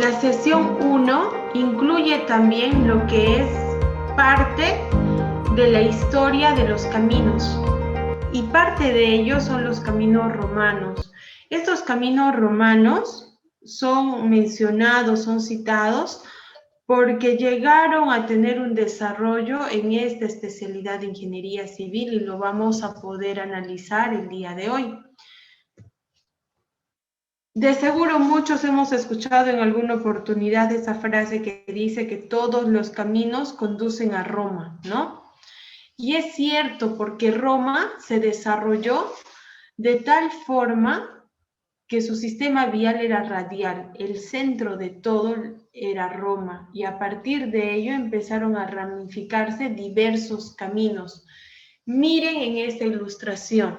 La sesión 1 incluye también lo que es parte de la historia de los caminos, y parte de ellos son los caminos romanos. Estos caminos romanos son mencionados, son citados, porque llegaron a tener un desarrollo en esta especialidad de ingeniería civil y lo vamos a poder analizar el día de hoy. De seguro muchos hemos escuchado en alguna oportunidad esa frase que dice que todos los caminos conducen a Roma, ¿no? Y es cierto, porque Roma se desarrolló de tal forma que su sistema vial era radial, el centro de todo era Roma, y a partir de ello empezaron a ramificarse diversos caminos. Miren en esta ilustración,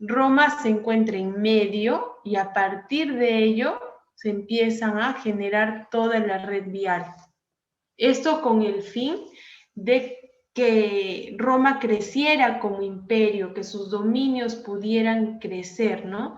Roma se encuentra en medio y a partir de ello se empiezan a generar toda la red vial. Esto con el fin de que Roma creciera como imperio, que sus dominios pudieran crecer, ¿no?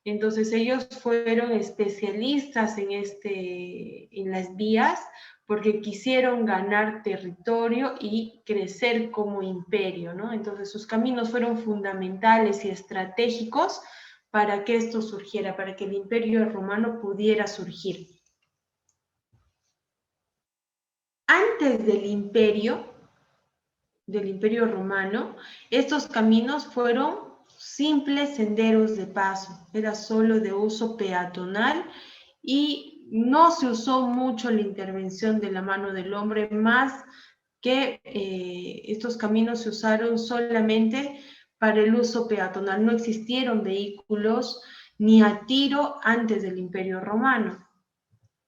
Entonces ellos fueron especialistas en las vías porque quisieron ganar territorio y crecer como imperio, ¿no? Entonces sus caminos fueron fundamentales y estratégicos para que esto surgiera, para que el imperio romano pudiera surgir. Antes del imperio romano, estos caminos fueron simples senderos de paso, era solo de uso peatonal y no se usó mucho la intervención de la mano del hombre, más que estos caminos se usaron solamente para el uso peatonal. No existieron vehículos ni a tiro antes del Imperio Romano.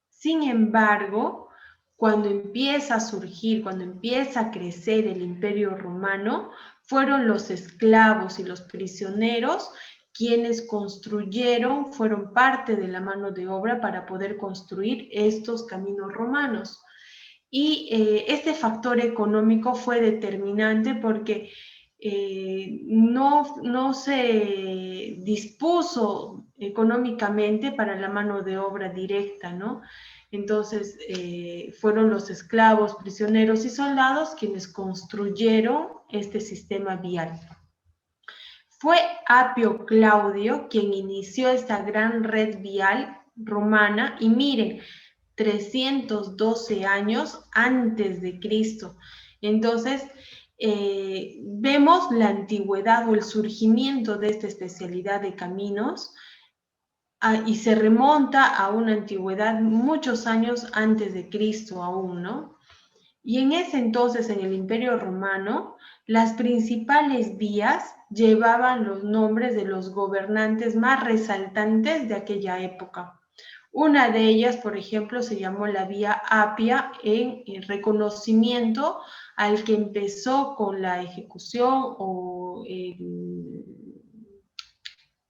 Sin embargo, cuando empieza a surgir, cuando empieza a crecer el Imperio Romano, fueron los esclavos y los prisioneros quienes construyeron, fueron parte de la mano de obra para poder construir estos caminos romanos. Y este factor económico fue determinante porque no se dispuso económicamente para la mano de obra directa, ¿no? Entonces fueron los esclavos, prisioneros y soldados quienes construyeron este sistema vial. Fue Apio Claudio quien inició esta gran red vial romana y miren, 312 años antes de Cristo. Entonces, vemos la antigüedad o el surgimiento de esta especialidad de caminos y se remonta a una antigüedad muchos años antes de Cristo aún, ¿no? Y en ese entonces, en el Imperio Romano, las principales vías llevaban los nombres de los gobernantes más resaltantes de aquella época. Una de ellas, por ejemplo, se llamó la Vía Apia en reconocimiento al que empezó con la ejecución o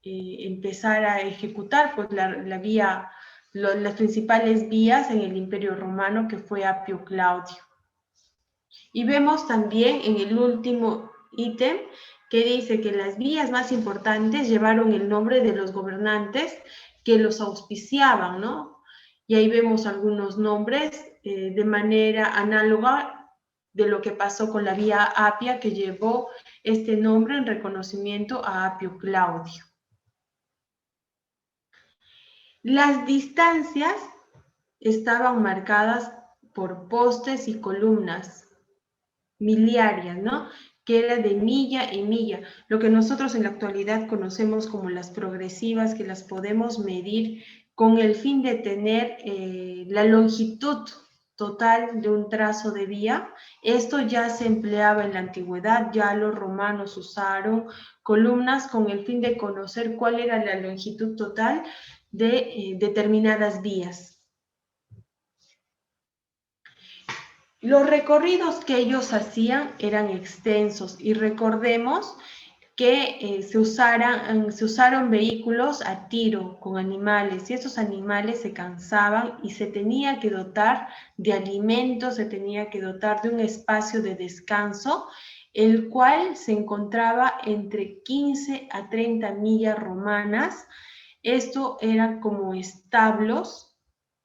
empezar a ejecutar pues, las principales vías en el Imperio Romano, que fue Apio Claudio. Y vemos también en el último ítem que dice que las vías más importantes llevaron el nombre de los gobernantes que los auspiciaban, ¿no? Y ahí vemos algunos nombres de manera análoga de lo que pasó con la vía Apia, que llevó este nombre en reconocimiento a Apio Claudio. Las distancias estaban marcadas por postes y columnas miliarias, ¿no? Que era de milla en milla, lo que nosotros en la actualidad conocemos como las progresivas, que las podemos medir con el fin de tener la longitud total de un trazo de vía. Esto ya se empleaba en la antigüedad, ya los romanos usaron columnas con el fin de conocer cuál era la longitud total de determinadas vías. Los recorridos que ellos hacían eran extensos y recordemos que se usaron vehículos a tiro con animales y esos animales se cansaban y se tenía que dotar de alimentos, se tenía que dotar de un espacio de descanso, el cual se encontraba entre 15 a 30 millas romanas. Esto eran como establos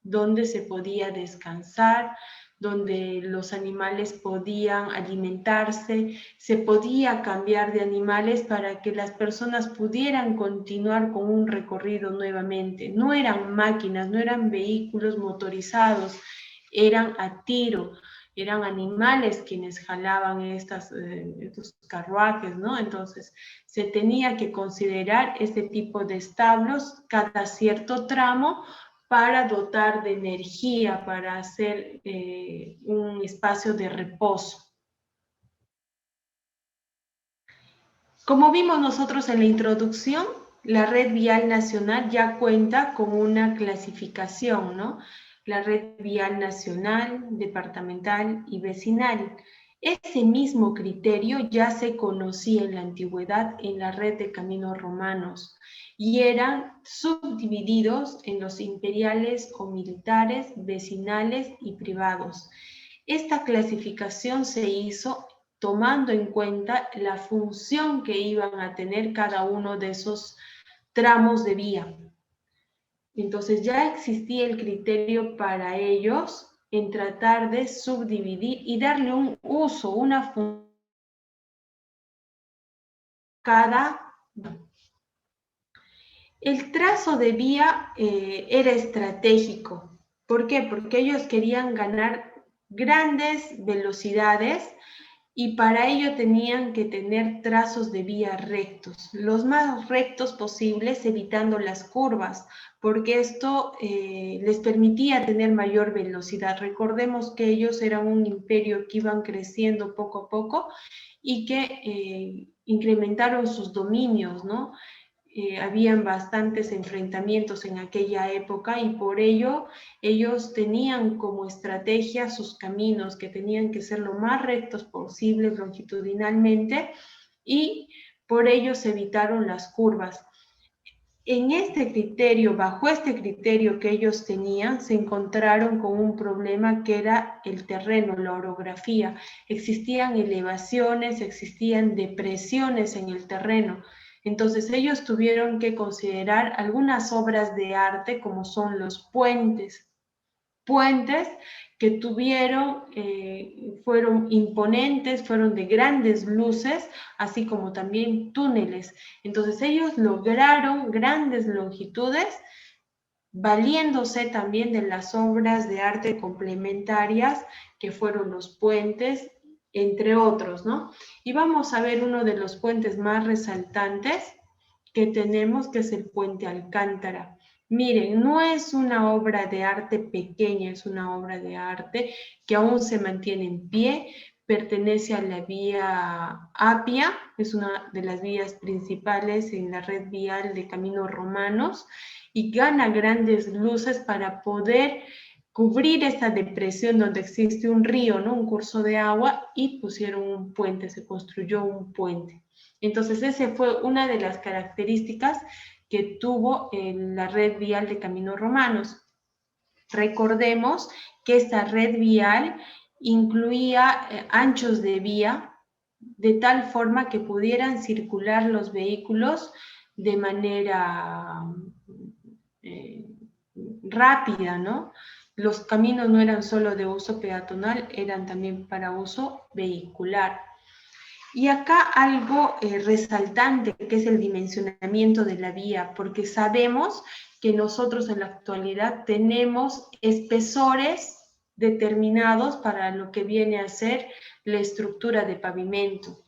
donde se podía descansar, donde los animales podían alimentarse, se podía cambiar de animales para que las personas pudieran continuar con un recorrido nuevamente. No eran máquinas, no eran vehículos motorizados, eran a tiro, eran animales quienes jalaban estos carruajes, ¿no? Entonces, se tenía que considerar este tipo de establos cada cierto tramo para dotar de energía, para hacer un espacio de reposo. Como vimos nosotros en la introducción, la red vial nacional ya cuenta con una clasificación, ¿no? La red vial nacional, departamental y vecinal. Ese mismo criterio ya se conocía en la antigüedad en la red de caminos romanos y eran subdivididos en los imperiales o militares, vecinales y privados. Esta clasificación se hizo tomando en cuenta la función que iban a tener cada uno de esos tramos de vía. Entonces ya existía el criterio para ellos en tratar de subdividir y darle un uso, una función cada. El trazo de vía era estratégico. ¿Por qué? Porque ellos querían ganar grandes velocidades y para ello tenían que tener trazos de vía rectos, los más rectos posibles, evitando las curvas, porque esto les permitía tener mayor velocidad. Recordemos que ellos eran un imperio que iban creciendo poco a poco y que incrementaron sus dominios, ¿no? Habían bastantes enfrentamientos en aquella época y por ello ellos tenían como estrategia sus caminos que tenían que ser lo más rectos posibles longitudinalmente y por ello se evitaron las curvas. En este criterio, bajo este criterio que ellos tenían, se encontraron con un problema que era el terreno, la orografía. Existían elevaciones, existían depresiones en el terreno. Entonces ellos tuvieron que considerar algunas obras de arte como son los puentes. Puentes que tuvieron, fueron imponentes, fueron de grandes luces, así como también túneles. Entonces ellos lograron grandes longitudes, valiéndose también de las obras de arte complementarias que fueron los puentes, entre otros, ¿no? Y vamos a ver uno de los puentes más resaltantes que tenemos, que es el puente Alcántara. Miren, no es una obra de arte pequeña, es una obra de arte que aún se mantiene en pie, pertenece a la vía Apia, es una de las vías principales en la red vial de caminos romanos y gana grandes luces para poder cubrir esta depresión donde existe un río, ¿no? Un curso de agua y pusieron un puente, se construyó un puente. Entonces, esa fue una de las características que tuvo la red vial de caminos romanos. Recordemos que esta red vial incluía anchos de vía de tal forma que pudieran circular los vehículos de manera rápida, ¿no? Los caminos no eran solo de uso peatonal, eran también para uso vehicular. Y acá algo resaltante, que es el dimensionamiento de la vía, porque sabemos que nosotros en la actualidad tenemos espesores determinados para lo que viene a ser la estructura de pavimento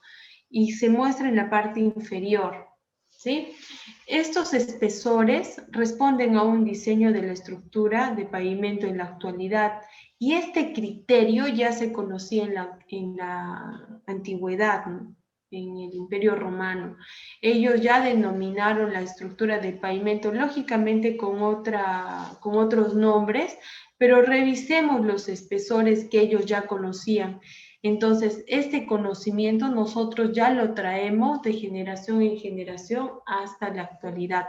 y se muestra en la parte inferior, ¿sí? Estos espesores responden a un diseño de la estructura de pavimento en la actualidad y este criterio ya se conocía en la antigüedad, ¿no? En el Imperio Romano. Ellos ya denominaron la estructura de pavimento, lógicamente con otros nombres, pero revisemos los espesores que ellos ya conocían. Entonces, este conocimiento nosotros ya lo traemos de generación en generación hasta la actualidad.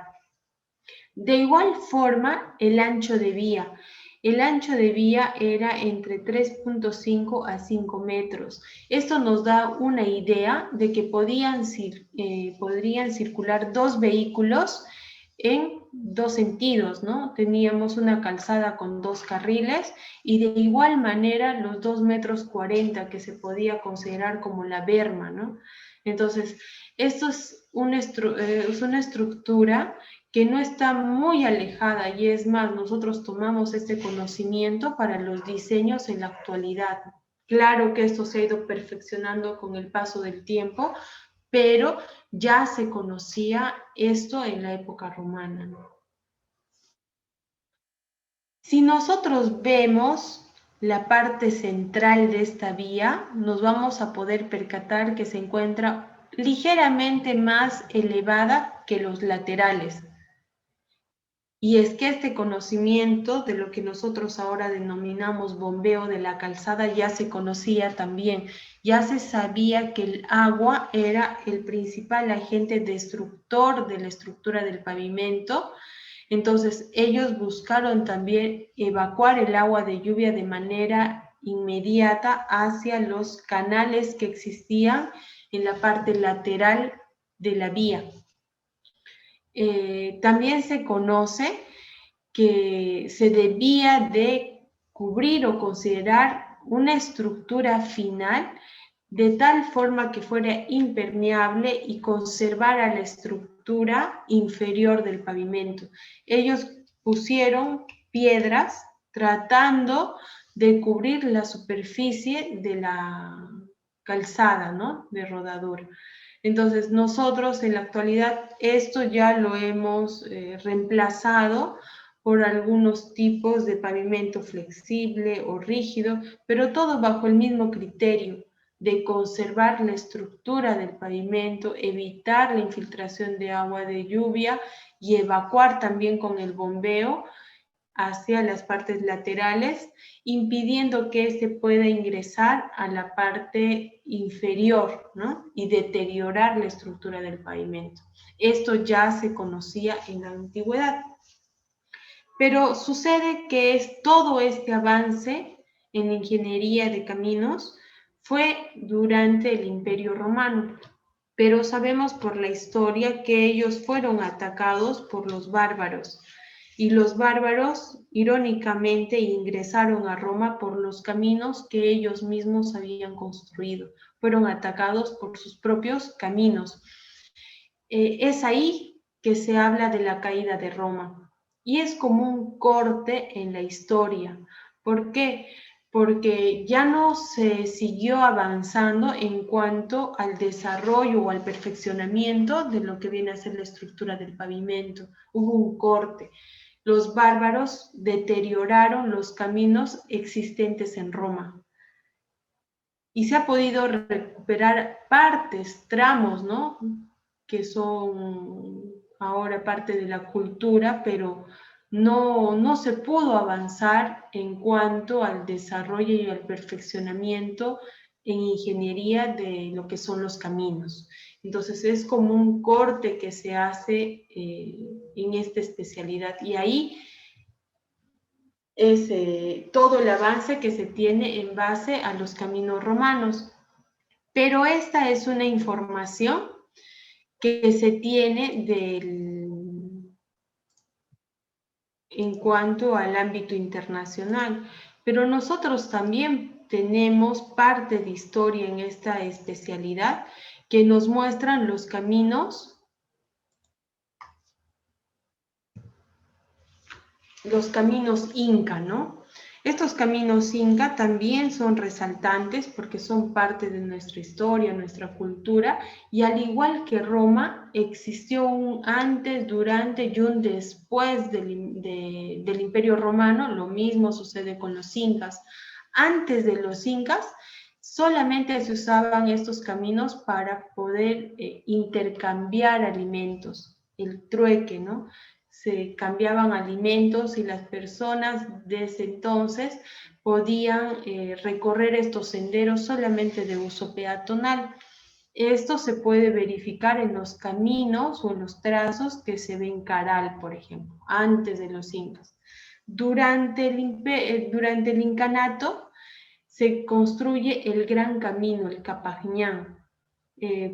De igual forma, el ancho de vía. El ancho de vía era entre 3.5 a 5 metros. Esto nos da una idea de que podrían circular dos vehículos en dos sentidos, ¿no? Teníamos una calzada con 2 carriles y de igual manera los 2,40 m que se podía considerar como la berma, ¿no? Entonces, esto es una estructura que no está muy alejada y es más, nosotros tomamos este conocimiento para los diseños en la actualidad. Claro que esto se ha ido perfeccionando con el paso del tiempo, pero ya se conocía esto en la época romana. Si nosotros vemos la parte central de esta vía, nos vamos a poder percatar que se encuentra ligeramente más elevada que los laterales. Y es que este conocimiento de lo que nosotros ahora denominamos bombeo de la calzada ya se conocía también. Ya se sabía que el agua era el principal agente destructor de la estructura del pavimento. Entonces, ellos buscaron también evacuar el agua de lluvia de manera inmediata hacia los canales que existían en la parte lateral de la vía. También se conoce que se debía de cubrir o considerar una estructura final de tal forma que fuera impermeable y conservara la estructura inferior del pavimento. Ellos pusieron piedras tratando de cubrir la superficie de la calzada, ¿no? De rodadura. Entonces, nosotros en la actualidad esto ya lo hemos reemplazado por algunos tipos de pavimento flexible o rígido, pero todo bajo el mismo criterio de conservar la estructura del pavimento, evitar la infiltración de agua de lluvia y evacuar también con el bombeo hacia las partes laterales, impidiendo que se pueda ingresar a la parte inferior, ¿no? Y deteriorar la estructura del pavimento. Esto ya se conocía en la antigüedad. Pero sucede que todo este avance en la ingeniería de caminos fue durante el Imperio Romano, pero sabemos por la historia que ellos fueron atacados por los bárbaros y los bárbaros irónicamente ingresaron a Roma por los caminos que ellos mismos habían construido, fueron atacados por sus propios caminos. Es ahí que se habla de la caída de Roma y es como un corte en la historia. ¿Por qué? Porque ya no se siguió avanzando en cuanto al desarrollo o al perfeccionamiento de lo que viene a ser la estructura del pavimento. Hubo un corte. Los bárbaros deterioraron los caminos existentes en Roma. Y se ha podido recuperar partes, tramos, ¿no? Que son ahora parte de la cultura, pero no se pudo avanzar en cuanto al desarrollo y al perfeccionamiento en ingeniería de lo que son los caminos. Entonces es como un corte que se hace en esta especialidad y ahí es todo el avance que se tiene en base a los caminos romanos. Pero esta es una información que se tiene en cuanto al ámbito internacional, pero nosotros también tenemos parte de historia en esta especialidad que nos muestran los caminos inca, ¿no? Estos caminos inca también son resaltantes porque son parte de nuestra historia, nuestra cultura, y al igual que Roma, existió un antes, durante y un después del Imperio Romano. Lo mismo sucede con los incas. Antes de los incas, solamente se usaban estos caminos para poder intercambiar alimentos, el trueque, ¿no? Se cambiaban alimentos y las personas desde entonces podían recorrer estos senderos solamente de uso peatonal. Esto se puede verificar en los caminos o en los trazos que se ven en Caral, por ejemplo, antes de los incas. Durante el incanato se construye el Gran Camino, el Capajñán,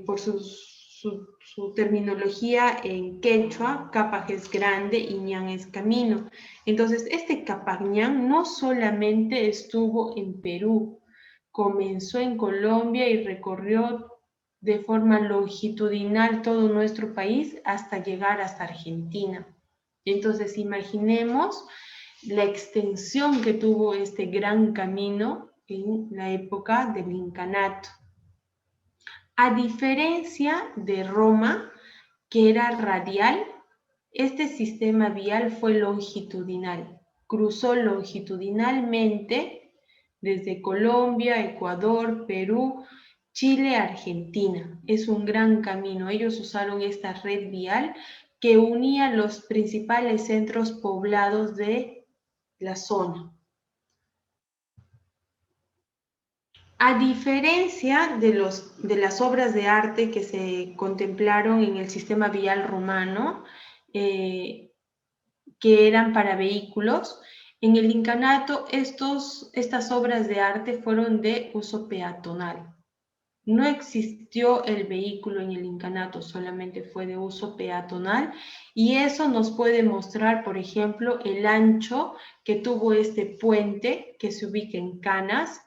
por sus su terminología en quechua, Capac es grande y ñan es camino. Entonces, este Capac-ñan no solamente estuvo en Perú, comenzó en Colombia y recorrió de forma longitudinal todo nuestro país hasta llegar hasta Argentina. Entonces, imaginemos la extensión que tuvo este gran camino en la época del incanato. A diferencia de Roma, que era radial, este sistema vial fue longitudinal. Cruzó longitudinalmente desde Colombia, Ecuador, Perú, Chile, Argentina. Es un gran camino. Ellos usaron esta red vial que unía los principales centros poblados de la zona. A diferencia de las obras de arte que se contemplaron en el sistema vial romano, que eran para vehículos, en el incanato estas obras de arte fueron de uso peatonal. No existió el vehículo en el incanato, solamente fue de uso peatonal, y eso nos puede mostrar, por ejemplo, el ancho que tuvo este puente que se ubica en Canas.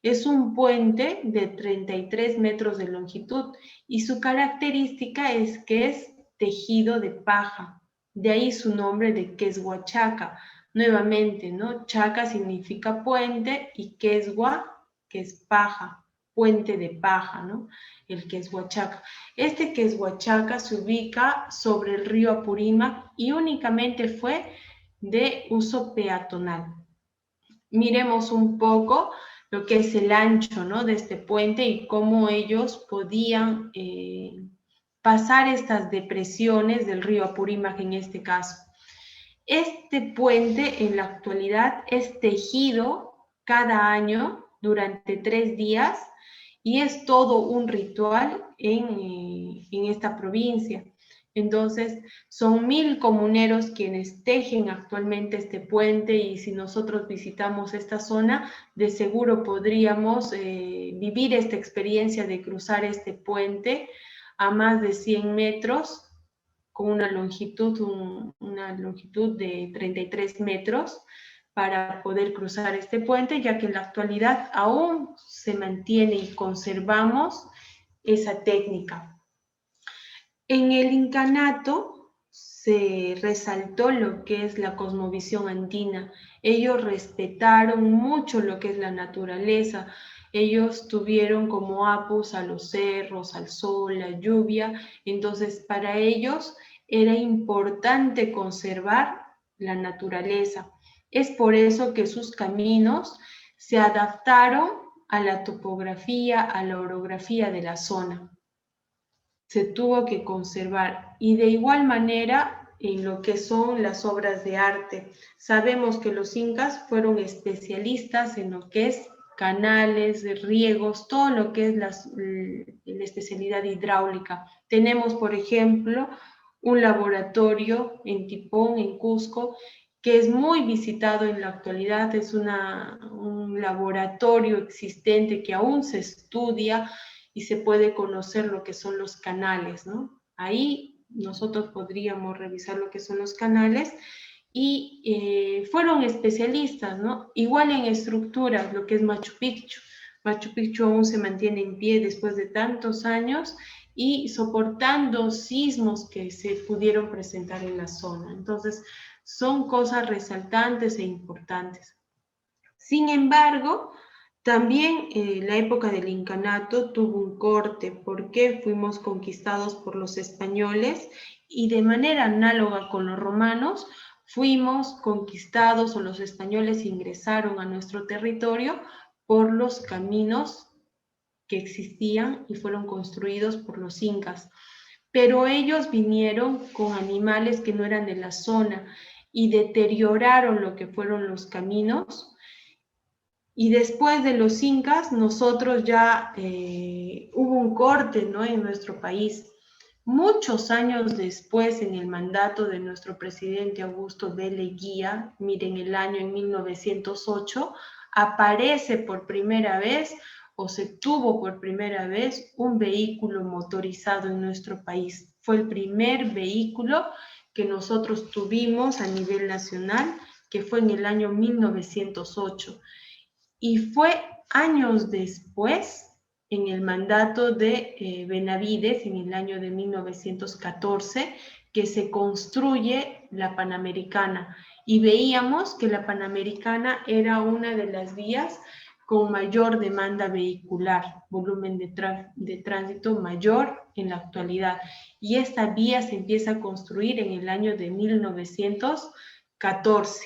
Es un puente de 33 metros de longitud y su característica es que es tejido de paja. De ahí su nombre de Queshuachaca. Nuevamente, ¿no? Chaca significa puente y Quechua, que es paja, puente de paja, ¿no? El Queshuachaca. Este Queshuachaca se ubica sobre el río Apurímac y únicamente fue de uso peatonal. Miremos un poco lo que es el ancho, ¿no?, de este puente y cómo ellos podían pasar estas depresiones del río Apurímac en este caso. Este puente en la actualidad es tejido cada año durante 3 días y es todo un ritual en esta provincia. Entonces, son 1000 comuneros quienes tejen actualmente este puente y si nosotros visitamos esta zona, de seguro podríamos vivir esta experiencia de cruzar este puente a más de 100 metros con una longitud de 33 metros para poder cruzar este puente, ya que en la actualidad aún se mantiene y conservamos esa técnica. En el incanato se resaltó lo que es la cosmovisión andina. Ellos respetaron mucho lo que es la naturaleza. Ellos tuvieron como apus a los cerros, al sol, la lluvia. Entonces, para ellos era importante conservar la naturaleza. Es por eso que sus caminos se adaptaron a la topografía, a la orografía de la zona. Se tuvo que conservar. Y de igual manera, en lo que son las obras de arte, sabemos que los incas fueron especialistas en lo que es canales, riegos, todo lo que es la especialidad hidráulica. Tenemos, por ejemplo, un laboratorio en Tipón, en Cusco, que es muy visitado en la actualidad. Es un laboratorio existente que aún se estudia y se puede conocer lo que son los canales, ¿no? Ahí nosotros podríamos revisar lo que son los canales y fueron especialistas, ¿no? Igual en estructuras, lo que es Machu Picchu. Machu Picchu aún se mantiene en pie después de tantos años y soportando sismos que se pudieron presentar en la zona. Entonces, son cosas resaltantes e importantes. Sin embargo, también la época del incanato tuvo un corte porque fuimos conquistados por los españoles y de manera análoga con los romanos fuimos conquistados o los españoles ingresaron a nuestro territorio por los caminos que existían y fueron construidos por los incas. Pero ellos vinieron con animales que no eran de la zona y deterioraron lo que fueron los caminos. Y después de los incas, nosotros ya hubo un corte, ¿no?, en nuestro país. Muchos años después, en el mandato de nuestro presidente Augusto B. Leguía, miren el año en 1908, aparece por primera vez o se tuvo por primera vez un vehículo motorizado en nuestro país. Fue el primer vehículo que nosotros tuvimos a nivel nacional, que fue en el año 1908. Y fue años después, en el mandato de Benavides, en el año de 1914, que se construye la Panamericana. Y veíamos que la Panamericana era una de las vías con mayor demanda vehicular, volumen de tránsito mayor en la actualidad. Y esta vía se empieza a construir en el año de 1914.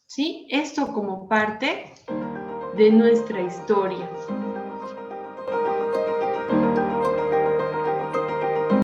¿Sí? Esto como parte de nuestra historia.